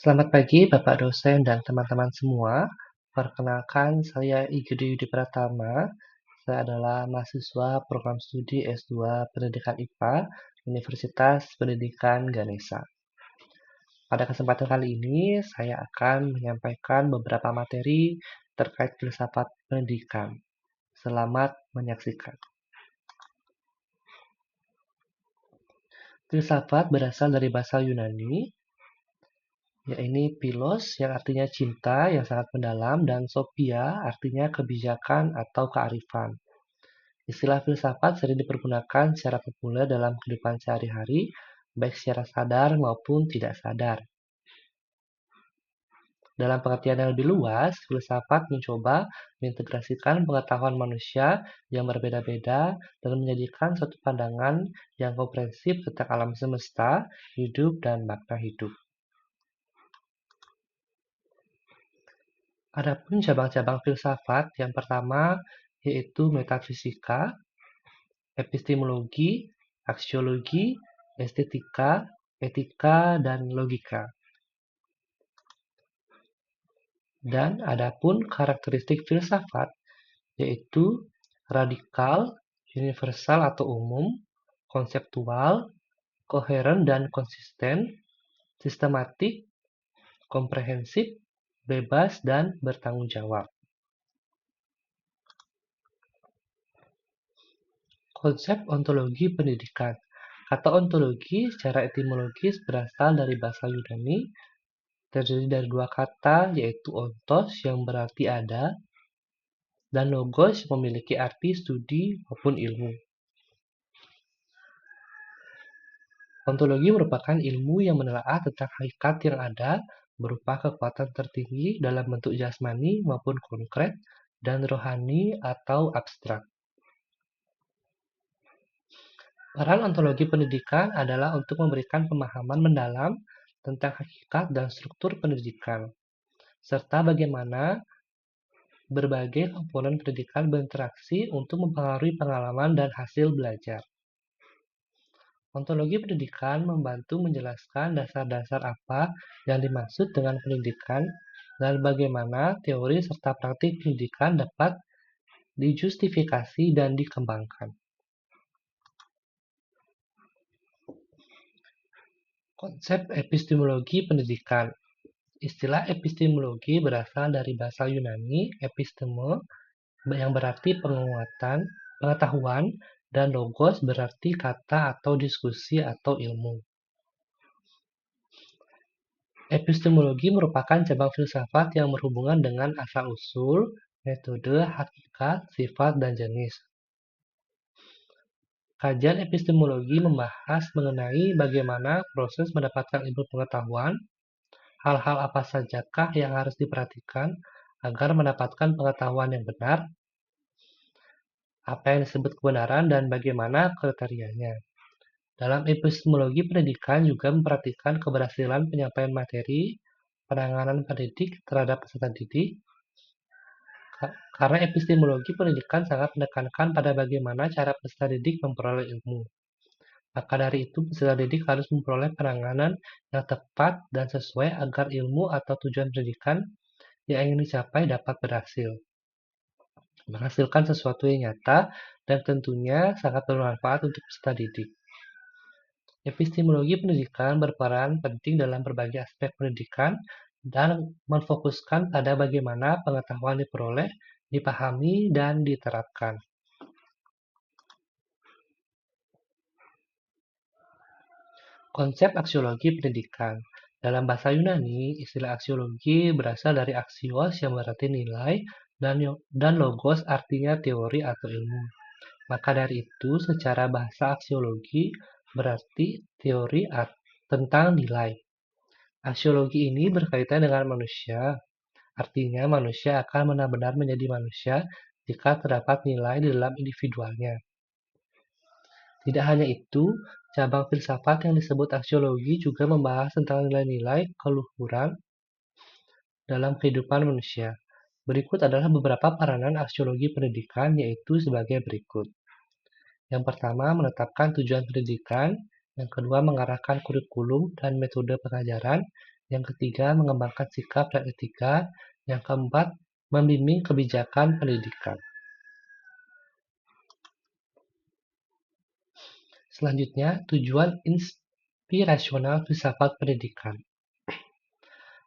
Selamat pagi Bapak dosen dan teman-teman semua. Perkenalkan, saya Igede Yudi Pratama. Saya adalah mahasiswa program studi S2 Pendidikan IPA Universitas Pendidikan Ganesha. Pada kesempatan kali ini, saya akan menyampaikan beberapa materi terkait filsafat pendidikan. Selamat menyaksikan. Filsafat berasal dari bahasa Yunani, yaitu philos yang artinya cinta yang sangat mendalam dan sophia artinya kebijakan atau kearifan. Istilah filsafat sering dipergunakan secara populer dalam kehidupan sehari-hari, baik secara sadar maupun tidak sadar. Dalam pengertian yang lebih luas, filsafat mencoba mengintegrasikan pengetahuan manusia yang berbeda-beda dan menjadikan suatu pandangan yang komprehensif tentang alam semesta, hidup, dan makna hidup. Adapun cabang-cabang filsafat, yang pertama yaitu metafisika, epistemologi, aksiologi, estetika, etika, dan logika. Dan adapun karakteristik filsafat, yaitu radikal, universal atau umum, konseptual, koheren dan konsisten, sistematik, komprehensif, bebas, dan bertanggung jawab. Konsep ontologi pendidikan. Kata ontologi secara etimologis berasal dari bahasa Yunani, terdiri dari dua kata yaitu ontos yang berarti ada, dan logos yang memiliki arti studi maupun ilmu. Ontologi merupakan ilmu yang menelaah tentang hakikat yang ada berupa kekuatan tertinggi dalam bentuk jasmani maupun konkret, dan rohani atau abstrak. Peran ontologi pendidikan adalah untuk memberikan pemahaman mendalam tentang hakikat dan struktur pendidikan, serta bagaimana berbagai komponen pendidikan berinteraksi untuk mempengaruhi pengalaman dan hasil belajar. Ontologi pendidikan membantu menjelaskan dasar-dasar apa yang dimaksud dengan pendidikan dan bagaimana teori serta praktik pendidikan dapat dijustifikasi dan dikembangkan. Konsep epistemologi pendidikan. Istilah epistemologi berasal dari bahasa Yunani episteme yang berarti penguatan, pengetahuan, dan logos berarti kata atau diskusi atau ilmu. Epistemologi merupakan cabang filsafat yang berhubungan dengan asal-usul, metode, hakikat, sifat, dan jenis. Kajian epistemologi membahas mengenai bagaimana proses mendapatkan ilmu pengetahuan, hal-hal apa sajakah yang harus diperhatikan agar mendapatkan pengetahuan yang benar, apa yang disebut kebenaran, dan bagaimana kriterianya. Dalam epistemologi pendidikan juga memperhatikan keberhasilan penyampaian materi, penanganan pendidik terhadap peserta didik, karena epistemologi pendidikan sangat menekankan pada bagaimana cara peserta didik memperoleh ilmu. Maka dari itu, peserta didik harus memperoleh penanganan yang tepat dan sesuai agar ilmu atau tujuan pendidikan yang ingin dicapai dapat berhasil. Menghasilkan sesuatu yang nyata dan tentunya sangat bermanfaat untuk peserta didik. Epistemologi pendidikan berperan penting dalam berbagai aspek pendidikan dan memfokuskan pada bagaimana pengetahuan diperoleh, dipahami, dan diterapkan. Konsep aksiologi pendidikan. Dalam bahasa Yunani, istilah aksiologi berasal dari aksios yang berarti nilai dan logos artinya teori atau ilmu. Maka dari itu, secara bahasa aksiologi berarti teori tentang nilai. Aksiologi ini berkaitan dengan manusia. Artinya manusia akan benar-benar menjadi manusia jika terdapat nilai di dalam individualnya. Tidak hanya itu, cabang filsafat yang disebut aksiologi juga membahas tentang nilai-nilai keluhuran dalam kehidupan manusia. Berikut adalah beberapa peranan aksiologi pendidikan, yaitu sebagai berikut. Yang pertama, menetapkan tujuan pendidikan. Yang kedua, mengarahkan kurikulum dan metode pengajaran. Yang ketiga, mengembangkan sikap dan etika. Yang keempat, membimbing kebijakan pendidikan. Selanjutnya, tujuan inspirasional filsafat pendidikan.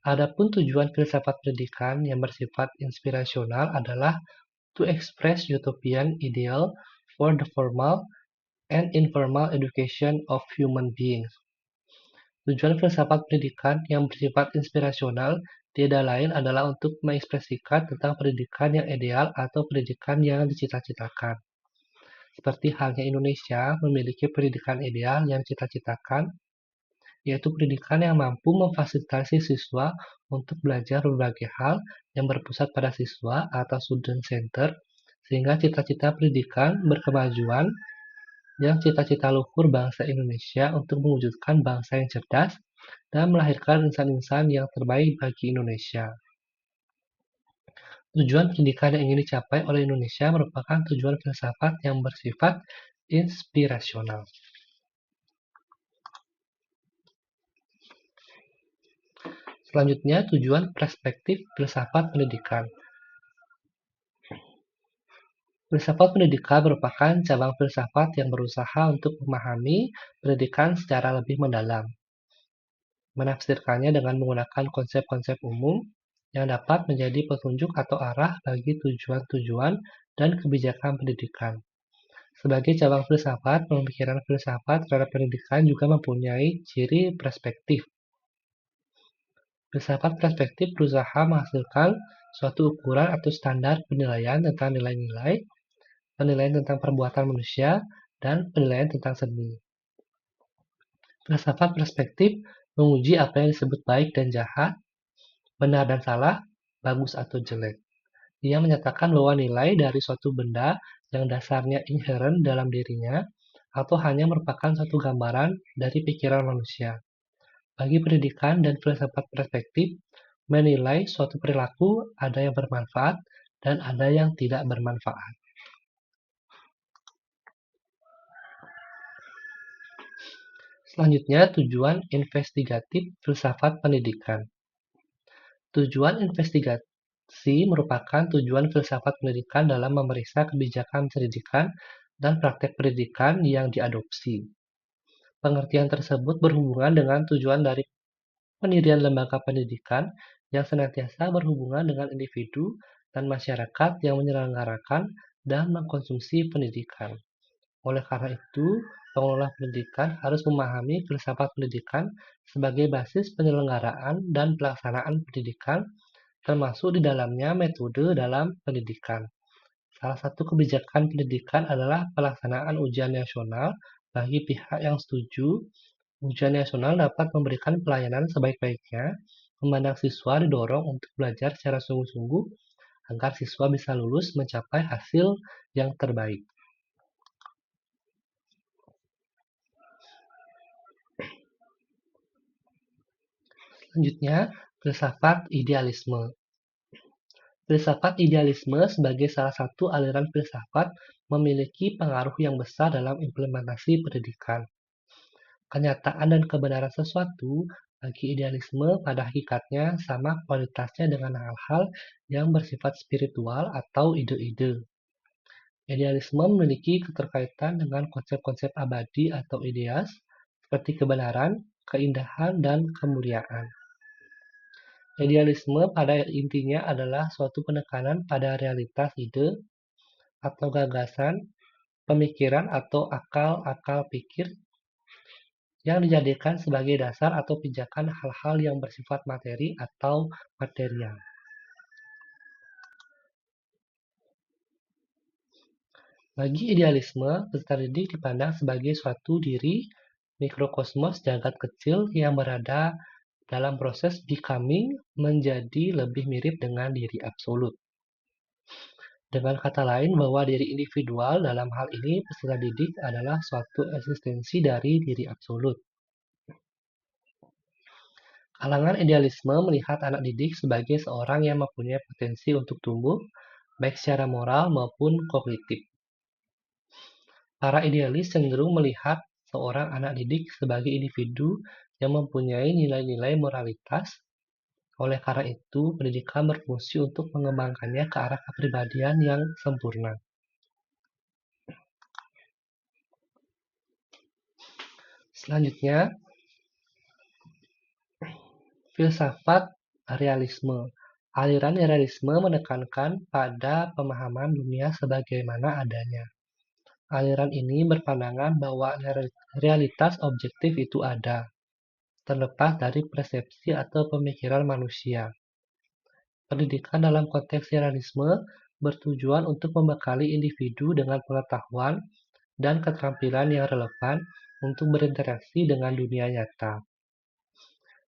Adapun tujuan filsafat pendidikan yang bersifat inspirasional adalah to express utopian ideal for the formal and informal education of human beings. Tujuan filsafat pendidikan yang bersifat inspirasional tidak lain adalah untuk mengekspresikan tentang pendidikan yang ideal atau pendidikan yang dicita-citakan. Seperti halnya Indonesia memiliki pendidikan ideal yang dicita-citakan, yaitu pendidikan yang mampu memfasilitasi siswa untuk belajar berbagai hal yang berpusat pada siswa atau student center, sehingga cita-cita pendidikan berkemajuan yang cita-cita luhur bangsa Indonesia untuk mewujudkan bangsa yang cerdas dan melahirkan insan-insan yang terbaik bagi Indonesia. Tujuan pendidikan yang ingin dicapai oleh Indonesia merupakan tujuan filsafat yang bersifat inspirasional. Selanjutnya, tujuan perspektif filsafat pendidikan. Filsafat pendidikan merupakan cabang filsafat yang berusaha untuk memahami pendidikan secara lebih mendalam, menafsirkannya dengan menggunakan konsep-konsep umum yang dapat menjadi petunjuk atau arah bagi tujuan-tujuan dan kebijakan pendidikan. Sebagai cabang filsafat, pemikiran filsafat terhadap pendidikan juga mempunyai ciri perspektif. Filsafat perspektif berusaha menghasilkan suatu ukuran atau standar penilaian tentang nilai-nilai, penilaian tentang perbuatan manusia, dan penilaian tentang seni. Filsafat perspektif menguji apa yang disebut baik dan jahat, benar dan salah, bagus atau jelek. Ia menyatakan bahwa nilai dari suatu benda yang dasarnya inherent dalam dirinya atau hanya merupakan suatu gambaran dari pikiran manusia. Bagi pendidikan dan filsafat perspektif, menilai suatu perilaku ada yang bermanfaat dan ada yang tidak bermanfaat. Selanjutnya, tujuan investigatif filsafat pendidikan. Tujuan investigasi merupakan tujuan filsafat pendidikan dalam memeriksa kebijakan pendidikan dan praktek pendidikan yang diadopsi. Pengertian tersebut berhubungan dengan tujuan dari pendirian lembaga pendidikan yang senantiasa berhubungan dengan individu dan masyarakat yang menyelenggarakan dan mengkonsumsi pendidikan. Oleh karena itu, pengelola pendidikan harus memahami filsafat pendidikan sebagai basis penyelenggaraan dan pelaksanaan pendidikan, termasuk di dalamnya metode dalam pendidikan. Salah satu kebijakan pendidikan adalah pelaksanaan ujian nasional bagi pihak yang setuju. Ujian nasional dapat memberikan pelayanan sebaik-baiknya, memandang siswa didorong untuk belajar secara sungguh-sungguh agar siswa bisa lulus mencapai hasil yang terbaik. Selanjutnya, filsafat idealisme. Filsafat idealisme sebagai salah satu aliran filsafat memiliki pengaruh yang besar dalam implementasi pendidikan. Kenyataan dan kebenaran sesuatu bagi idealisme pada hakikatnya sama kualitasnya dengan hal-hal yang bersifat spiritual atau ide-ide. Idealisme memiliki keterkaitan dengan konsep-konsep abadi atau ideas, seperti kebenaran, keindahan, dan kemuliaan. Idealisme pada intinya adalah suatu penekanan pada realitas ide atau gagasan, pemikiran atau akal-akal pikir yang dijadikan sebagai dasar atau pijakan hal-hal yang bersifat materi atau material. Bagi idealisme, peserta didik dipandang sebagai suatu diri mikrokosmos jagat kecil yang berada dalam proses becoming menjadi lebih mirip dengan diri absolut. Dengan kata lain, bahwa diri individual dalam hal ini peserta didik adalah suatu eksistensi dari diri absolut. Kalangan idealisme melihat anak didik sebagai seorang yang mempunyai potensi untuk tumbuh, baik secara moral maupun kognitif. Para idealis cenderung melihat seorang anak didik sebagai individu yang mempunyai nilai-nilai moralitas. Oleh karena itu, pendidikan berfungsi untuk mengembangkannya ke arah kepribadian yang sempurna. Selanjutnya, filsafat realisme. Aliran realisme menekankan pada pemahaman dunia sebagaimana adanya. Aliran ini berpandangan bahwa realitas objektif itu ada, terlepas dari persepsi atau pemikiran manusia. Pendidikan dalam konteks realisme bertujuan untuk membekali individu dengan pengetahuan dan keterampilan yang relevan untuk berinteraksi dengan dunia nyata.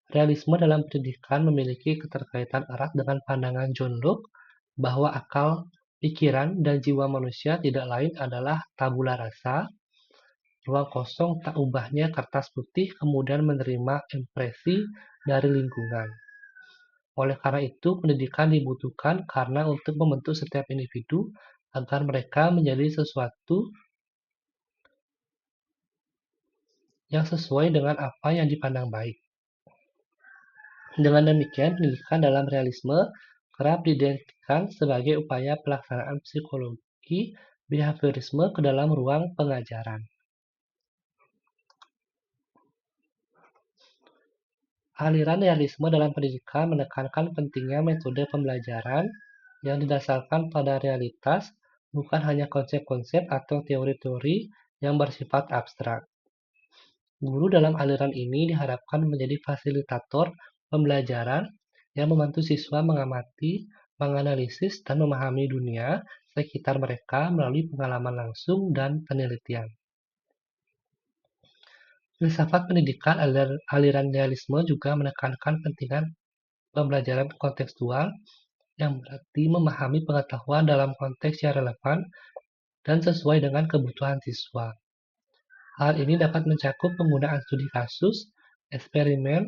Realisme dalam pendidikan memiliki keterkaitan erat dengan pandangan John Locke bahwa akal, pikiran, dan jiwa manusia tidak lain adalah tabula rasa, ruang kosong tak ubahnya kertas putih kemudian menerima impresi dari lingkungan. Oleh karena itu, pendidikan dibutuhkan karena untuk membentuk setiap individu agar mereka menjadi sesuatu yang sesuai dengan apa yang dipandang baik. Dengan demikian, pendidikan dalam realisme kerap diidentikan sebagai upaya pelaksanaan psikologi behaviorisme ke dalam ruang pengajaran. Aliran realisme dalam pendidikan menekankan pentingnya metode pembelajaran yang didasarkan pada realitas, bukan hanya konsep-konsep atau teori-teori yang bersifat abstrak. Guru dalam aliran ini diharapkan menjadi fasilitator pembelajaran yang membantu siswa mengamati, menganalisis, dan memahami dunia sekitar mereka melalui pengalaman langsung dan penelitian. Filsafat pendidikan aliran realisme juga menekankan pentingnya pembelajaran kontekstual yang berarti memahami pengetahuan dalam konteks yang relevan dan sesuai dengan kebutuhan siswa. Hal ini dapat mencakup penggunaan studi kasus, eksperimen,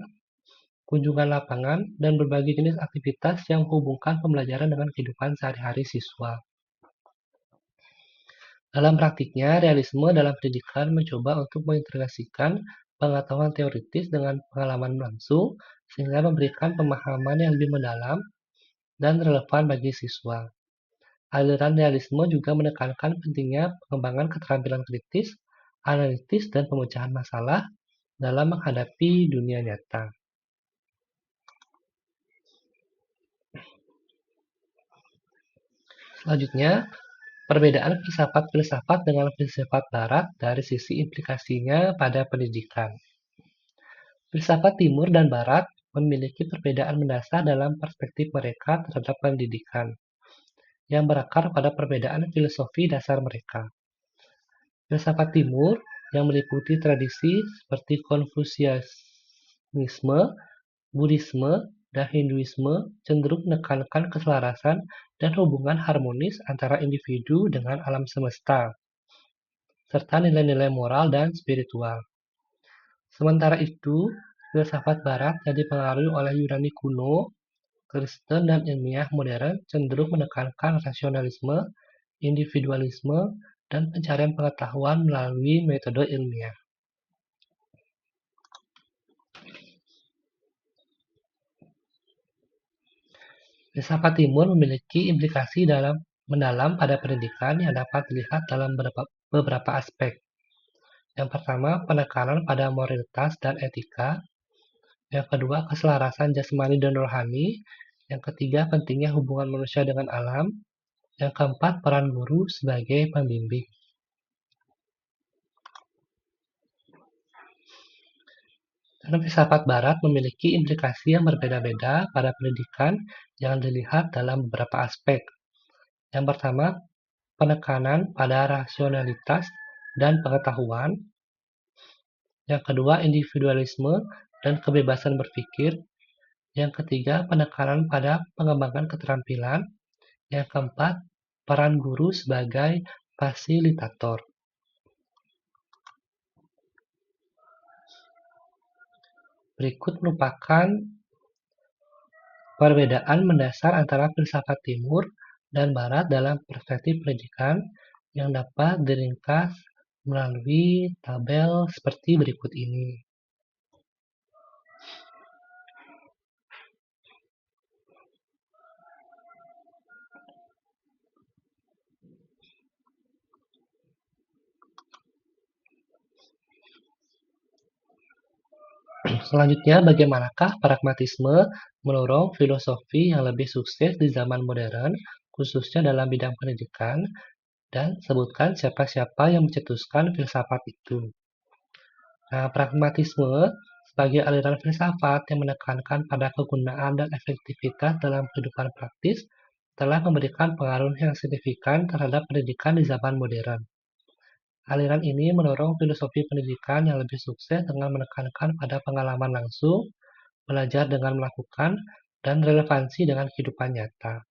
kunjungan lapangan, dan berbagai jenis aktivitas yang menghubungkan pembelajaran dengan kehidupan sehari-hari siswa. Dalam praktiknya, realisme dalam pendidikan mencoba untuk mengintegrasikan pengetahuan teoritis dengan pengalaman langsung, sehingga memberikan pemahaman yang lebih mendalam dan relevan bagi siswa. Aliran realisme juga menekankan pentingnya pengembangan keterampilan kritis, analitis, dan pemecahan masalah dalam menghadapi dunia nyata. Selanjutnya, perbedaan filsafat-filsafat dengan filsafat barat dari sisi implikasinya pada pendidikan. Filsafat timur dan barat memiliki perbedaan mendasar dalam perspektif mereka terhadap pendidikan, yang berakar pada perbedaan filosofi dasar mereka. Filsafat timur yang meliputi tradisi seperti Konfusianisme, Buddhisme, dan Hinduisme cenderung menekankan keselarasan dan hubungan harmonis antara individu dengan alam semesta, serta nilai-nilai moral dan spiritual. Sementara itu, filsafat barat yang dipengaruhi oleh Yunani kuno, Kristen, dan ilmiah modern cenderung menekankan rasionalisme, individualisme, dan pencarian pengetahuan melalui metode ilmiah. Filsafat timur memiliki implikasi mendalam pada pendidikan yang dapat dilihat dalam beberapa aspek. Yang pertama, penekanan pada moralitas dan etika. Yang kedua, keselarasan jasmani dan rohani. Yang ketiga, pentingnya hubungan manusia dengan alam. Yang keempat, peran guru sebagai pembimbing. Dalam filsafat barat memiliki implikasi yang berbeda-beda pada pendidikan yang dilihat dalam beberapa aspek. Yang pertama, penekanan pada rasionalitas dan pengetahuan. Yang kedua, individualisme dan kebebasan berpikir. Yang ketiga, penekanan pada pengembangan keterampilan. Yang keempat, peran guru sebagai fasilitator. Berikut merupakan perbedaan mendasar antara filsafat timur dan barat dalam perspektif pendidikan yang dapat diringkas melalui tabel seperti berikut ini. Selanjutnya, bagaimanakah pragmatisme mendorong filosofi yang lebih sukses di zaman modern, khususnya dalam bidang pendidikan, dan sebutkan siapa-siapa yang mencetuskan filsafat itu. Nah, pragmatisme sebagai aliran filsafat yang menekankan pada kegunaan dan efektivitas dalam kehidupan praktis telah memberikan pengaruh yang signifikan terhadap pendidikan di zaman modern. Aliran ini mendorong filosofi pendidikan yang lebih sukses dengan menekankan pada pengalaman langsung, belajar dengan melakukan, dan relevansi dengan kehidupan nyata.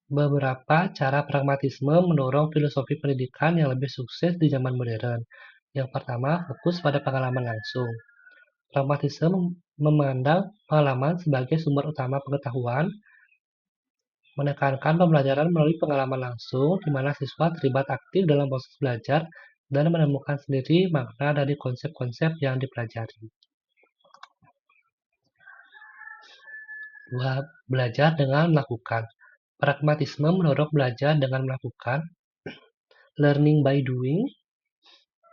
Beberapa cara pragmatisme mendorong filosofi pendidikan yang lebih sukses di zaman modern. Yang pertama, fokus pada pengalaman langsung. Pragmatisme memandang pengalaman sebagai sumber utama pengetahuan, menekankan pembelajaran melalui pengalaman langsung, di mana siswa terlibat aktif dalam proses belajar dan menemukan sendiri makna dari konsep-konsep yang dipelajari. 2. Belajar dengan melakukan. Pragmatisme mendorong belajar dengan melakukan, learning by doing.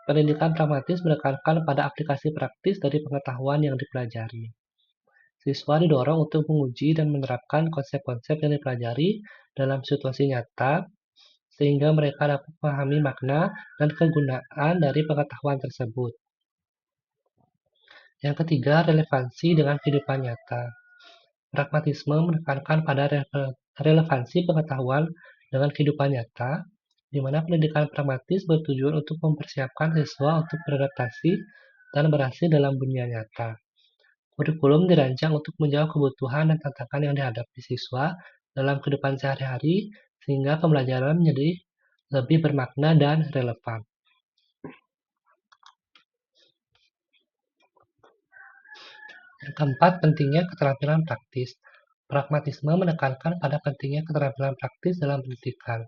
Pendidikan pragmatis menekankan pada aplikasi praktis dari pengetahuan yang dipelajari. Siswa didorong untuk menguji dan menerapkan konsep-konsep yang dipelajari dalam situasi nyata, sehingga mereka dapat memahami makna dan kegunaan dari pengetahuan tersebut. Yang ketiga, relevansi dengan kehidupan nyata. Pragmatisme menekankan pada relevansi pengetahuan dengan kehidupan nyata, di mana pendidikan pragmatis bertujuan untuk mempersiapkan siswa untuk beradaptasi dan berhasil dalam dunia nyata. Kurikulum dirancang untuk menjawab kebutuhan dan tantangan yang dihadapi siswa dalam kehidupan sehari-hari, sehingga pembelajaran menjadi lebih bermakna dan relevan. Yang keempat, pentingnya keterampilan praktis. Pragmatisme menekankan pada pentingnya keterampilan praktis dalam pendidikan.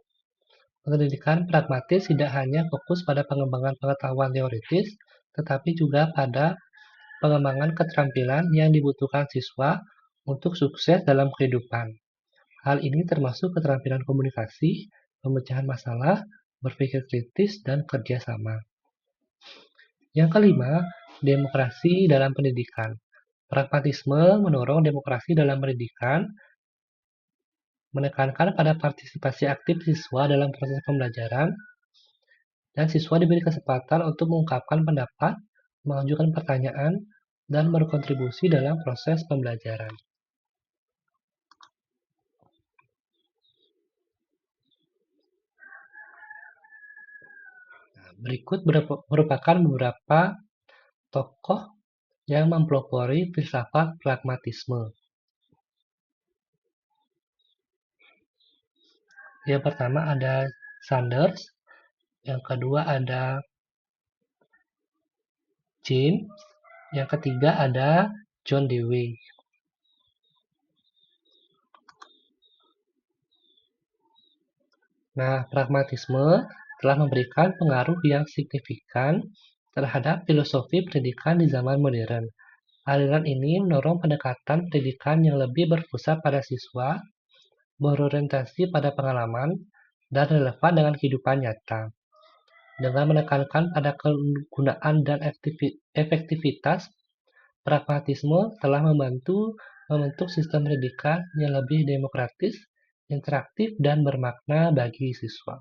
Pendidikan pragmatis tidak hanya fokus pada pengembangan pengetahuan teoritis, tetapi juga pada pengembangan keterampilan yang dibutuhkan siswa untuk sukses dalam kehidupan. Hal ini termasuk keterampilan komunikasi, pemecahan masalah, berpikir kritis, dan kerjasama. Yang kelima, demokrasi dalam pendidikan. Pragmatisme mendorong demokrasi dalam pendidikan, menekankan pada partisipasi aktif siswa dalam proses pembelajaran, dan siswa diberi kesempatan untuk mengungkapkan pendapat, mengajukan pertanyaan, dan berkontribusi dalam proses pembelajaran. Berikut merupakan beberapa tokoh yang mempelopori filsafat pragmatisme. Yang pertama ada Sanders, yang kedua ada James, yang ketiga ada John Dewey. Nah, pragmatisme telah memberikan pengaruh yang signifikan terhadap filosofi pendidikan di zaman modern. Aliran ini mendorong pendekatan pendidikan yang lebih berpusat pada siswa, berorientasi pada pengalaman, dan relevan dengan kehidupan nyata. Dengan menekankan pada kegunaan dan efektivitas, pragmatisme telah membantu membentuk sistem pendidikan yang lebih demokratis, interaktif, dan bermakna bagi siswa.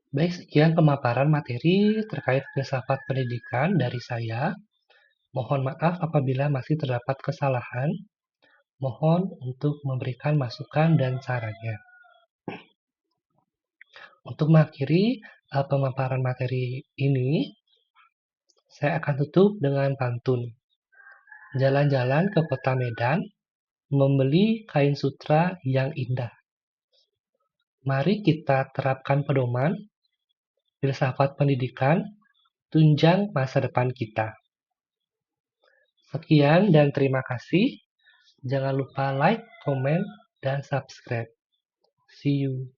Baik, sekian pemaparan materi terkait filsafat pendidikan dari saya. Mohon maaf apabila masih terdapat kesalahan. Mohon untuk memberikan masukan dan sarannya. Untuk mengakhiri pemaparan materi ini, saya akan tutup dengan pantun. Jalan-jalan ke kota Medan, membeli kain sutra yang indah. Mari kita terapkan pedoman, filsafat pendidikan, tunjang masa depan kita. Sekian dan terima kasih. Jangan lupa like, comment, dan subscribe. See you.